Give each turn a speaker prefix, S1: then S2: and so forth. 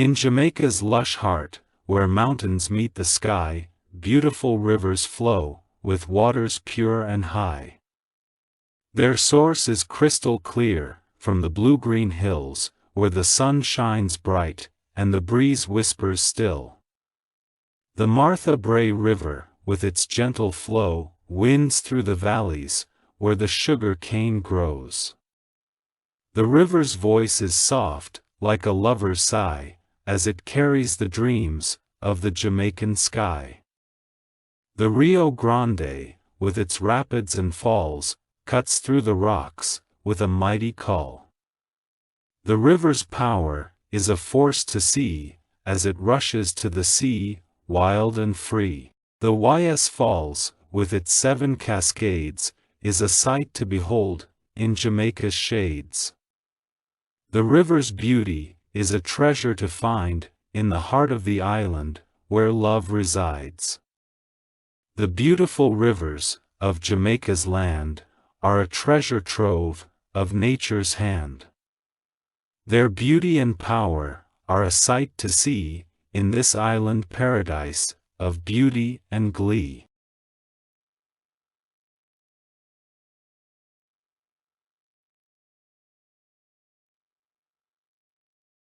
S1: In Jamaica's lush heart, where mountains meet the sky, beautiful rivers flow, with waters pure and high. Their source is crystal clear, from the blue-green hills, where the sun shines bright, and the breeze whispers still. The Martha Brae River, with its gentle flow, winds through the valleys, where the sugar cane grows. The river's voice is soft, like a lover's sigh, as it carries the dreams of the Jamaican sky. The Rio Grande, with its rapids and falls, cuts through the rocks, with a mighty call. The river's power is a force to see, as it rushes to the sea, wild and free. The Y.S. Falls, with its 7 cascades, is a sight to behold, in Jamaica's shades. The river's beauty is a treasure to find, in the heart of the island, where love resides. The beautiful rivers of Jamaica's land are a treasure trove of nature's hand. Their beauty and power are a sight to see, in this island paradise of beauty and glee.